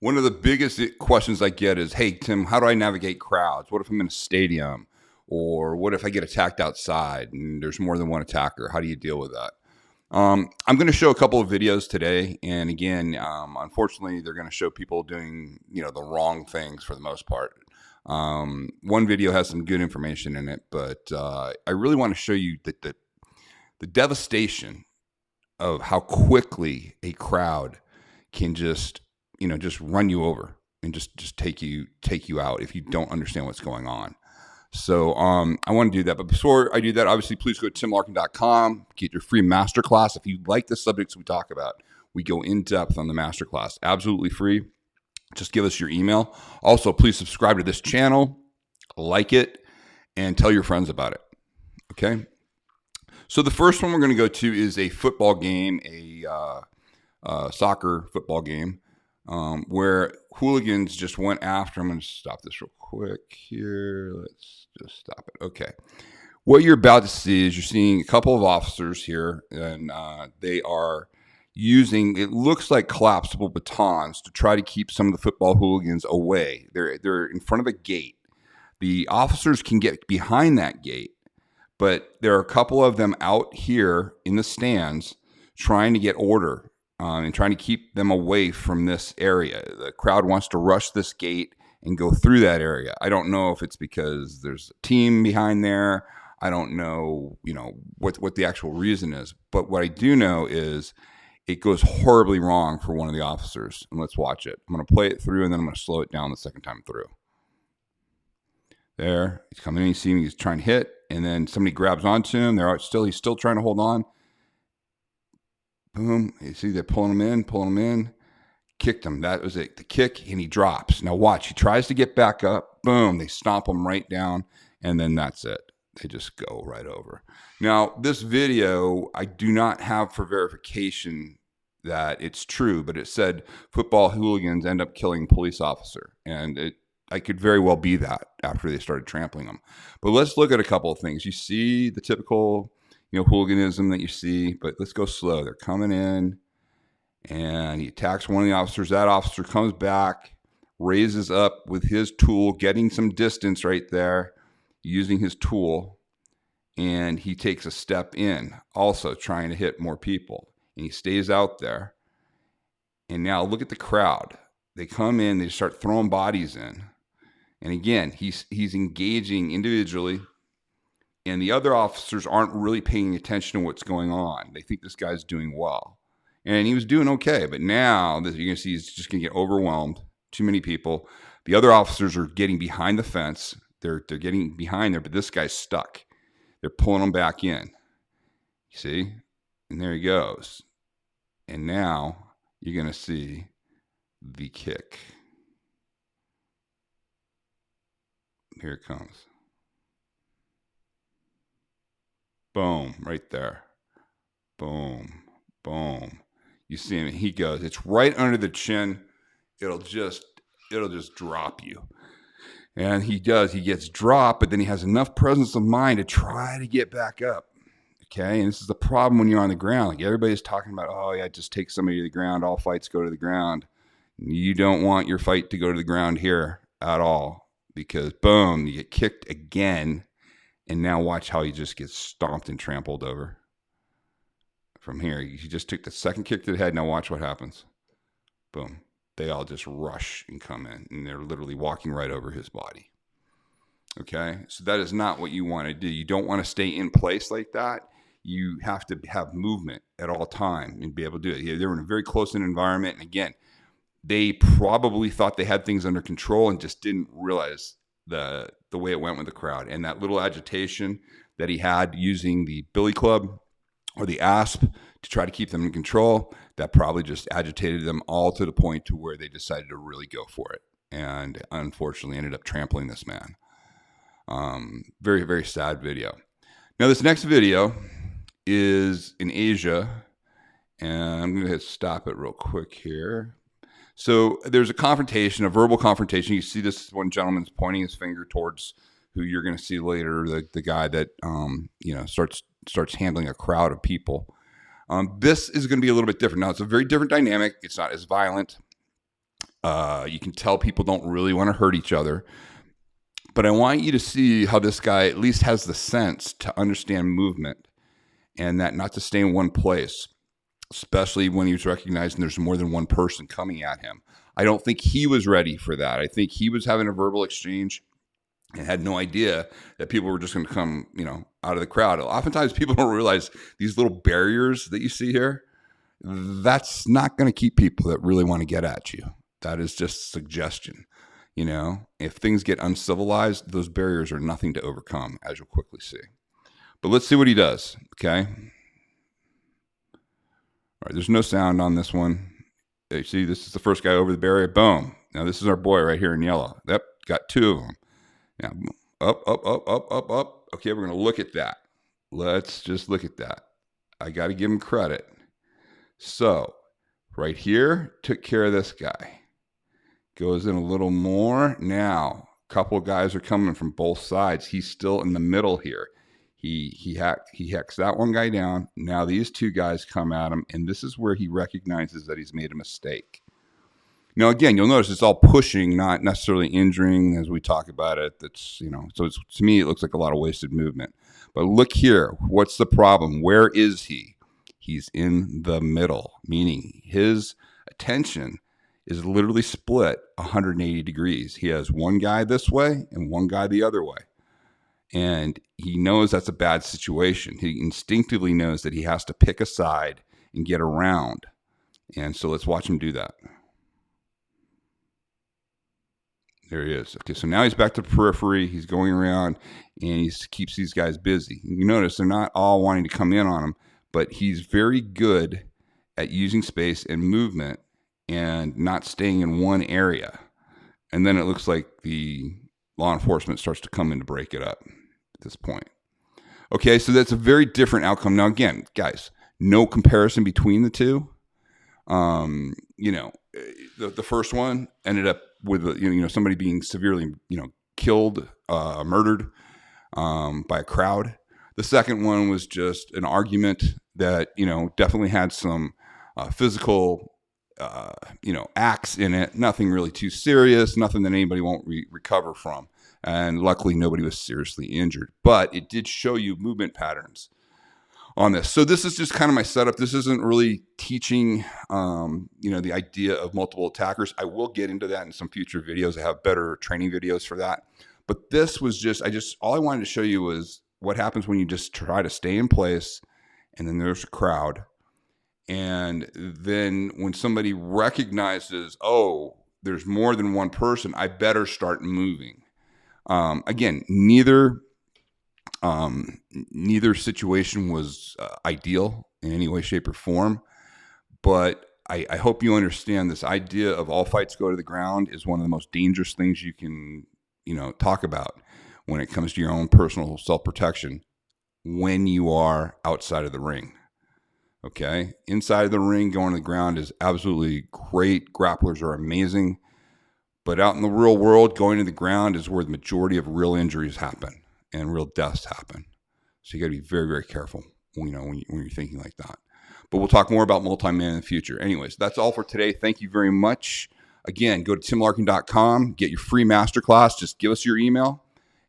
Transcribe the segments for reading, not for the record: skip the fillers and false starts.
One of the biggest questions I get is, "Hey, Tim, how do I navigate crowds? What if I'm in a stadium? Or what if I get attacked outside and there's more than one attacker? How do you deal with that?" I'm going to show a couple of videos today, and again, unfortunately, they're going to show people doing the wrong things for the most part. One video has some good information in it, but I really want to show you the devastation of how quickly a crowd can just run you over and just take you out if you don't understand what's going on. So I want to do that. But before I do that, obviously, please go to timlarkin.com, get your free masterclass. If you like the subjects we talk about, we go in depth on the masterclass. Absolutely free. Just give us your email. Also, please subscribe to this channel, like it, and tell your friends about it. Okay? So the first one we're going to go to is a football game, a soccer football game, where hooligans just went after him. I'm going to stop this real quick here. Let's just stop it. Okay. What you're about to see is you're seeing a couple of officers here, and they are using, it looks like collapsible batons to try to keep some of the football hooligans away. They're in front of a gate. The officers can get behind that gate, but there are a couple of them out here in the stands trying to get order and trying to keep them away from this area. The crowd wants to rush this gate and go through that area. I don't know if it's because there's a team behind there. I don't know, what the actual reason is. But what I do know is it goes horribly wrong for one of the officers. And let's watch it. I'm going to play it through, and then I'm going to slow it down the second time through. There, he's coming in. You see him. He's trying to hit, and then somebody grabs onto him. He's still trying to hold on. Boom. You see they're pulling him in. Kicked him. That was it. The kick, and he drops. Now watch. He tries to get back up. Boom. They stomp him right down, and then that's it. They just go right over. Now, this video, I do not have for verification that it's true, but it said football hooligans end up killing police officer. And I could very well be that after they started trampling them. But let's look at a couple of things. You see the typical, hooliganism that you see, but let's go slow. They're coming in, and he attacks one of the officers. That officer comes back, raises up with his tool, getting some distance right there, using his tool, and he takes a step in, also trying to hit more people, and he stays out there. And now look at the crowd. They come in, they start throwing bodies in, and again, he's engaging individually, and the other officers aren't really paying attention to what's going on. They think this guy's doing well, and he was doing okay, but now you're going to see he's just going to get overwhelmed. Too many people. The other officers are getting behind the fence. They're getting behind there, but this guy's stuck. They're pulling him back in. You see? And there he goes. And now you're going to see the kick. Here it comes. Boom, right there. Boom, boom. You see him, he goes. It's right under the chin. It'll just drop you. And he does. He gets dropped, but then he has enough presence of mind to try to get back up. Okay, and this is the problem when you're on the ground. Like everybody's talking about, oh yeah, just take somebody to the ground. All fights go to the ground. You don't want your fight to go to the ground here at all, because boom, you get kicked again, and now watch how he just gets stomped and trampled over. From here, he just took the second kick to the head. Now watch what happens. Boom. They all just rush and come in, and they're literally walking right over his body. Okay, so that is not what you want to do. You don't want to stay in place like that. You have to have movement at all time and be able to do it. They're in a very close environment, and again, they probably thought they had things under control and just didn't realize the way it went with the crowd. And that little agitation that he had using the billy club or the asp to try to keep them in control, that probably just agitated them all to the point to where they decided to really go for it, and unfortunately ended up trampling this man. Very, very sad video. Now, this next video is in Asia, and I'm going to hit stop it real quick here. So there's a confrontation, a verbal confrontation. You see this one gentleman's pointing his finger towards who you're going to see later, the guy that starts handling a crowd of people. This is going to be a little bit different. Now, it's a very different dynamic. It's not as violent. You can tell people don't really want to hurt each other. But I want you to see how this guy at least has the sense to understand movement and that not to stay in one place, especially when he was recognizing there's more than one person coming at him. I don't think he was ready for that. I think he was having a verbal exchange and had no idea that people were just going to come, out of the crowd. Oftentimes people don't realize these little barriers that you see here, that's not going to keep people that really want to get at you. That is just suggestion. If things get uncivilized, those barriers are nothing to overcome, as you'll quickly see. But let's see what he does, okay? All right, there's no sound on this one. You see, this is the first guy over the barrier. Boom. Now, this is our boy right here in yellow. Yep, got two of them. Now, up, up, up, up, up, up. Okay, we're going to look at that. Let's just look at that. I got to give him credit. So, right here, took care of this guy. Goes in a little more. Now, a couple of guys are coming from both sides. He's still in the middle here. He hacks that one guy down. Now these two guys come at him, and this is where he recognizes that he's made a mistake. Now, again, you'll notice it's all pushing, not necessarily injuring as we talk about it. That's, so to me, it looks like a lot of wasted movement. But look here. What's the problem? Where is he? He's in the middle, meaning his attention is literally split 180 degrees. He has one guy this way and one guy the other way. And he knows that's a bad situation. He instinctively knows that he has to pick a side and get around. And so let's watch him do that. There he is. Okay, so now he's back to the periphery. He's going around and he keeps these guys busy. You notice they're not all wanting to come in on him, but he's very good at using space and movement and not staying in one area. And then it looks like the law enforcement starts to come in to break it up at this point. Okay, so that's a very different outcome. Now, again, guys, no comparison between the two. The first one ended up with somebody being severely killed, murdered by a crowd. The second one was just an argument that definitely had some physical acts in it. Nothing really too serious. Nothing that anybody won't recover from. And luckily, nobody was seriously injured. But it did show you movement patterns on this. So this is just kind of my setup. This isn't really teaching, the idea of multiple attackers. I will get into that in some future videos. I have better training videos for that. But this was all I wanted to show you was what happens when you just try to stay in place and then there's a crowd. And then when somebody recognizes, oh, there's more than one person, I better start moving. Again, neither situation was ideal in any way, shape, or form. But I hope you understand this idea of all fights go to the ground is one of the most dangerous things you can, talk about when it comes to your own personal self-protection when you are outside of the ring. Okay. Inside of the ring, going to the ground is absolutely great. Grapplers are amazing. But out in the real world, going to the ground is where the majority of real injuries happen and real deaths happen. So you got to be very, very careful, when you're thinking like that. But we'll talk more about multi-man in the future. Anyways, that's all for today. Thank you very much. Again, go to timlarkin.com, get your free masterclass. Just give us your email.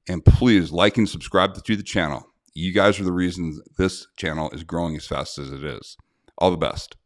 And please like and subscribe to the channel. You guys are the reason this channel is growing as fast as it is. All the best.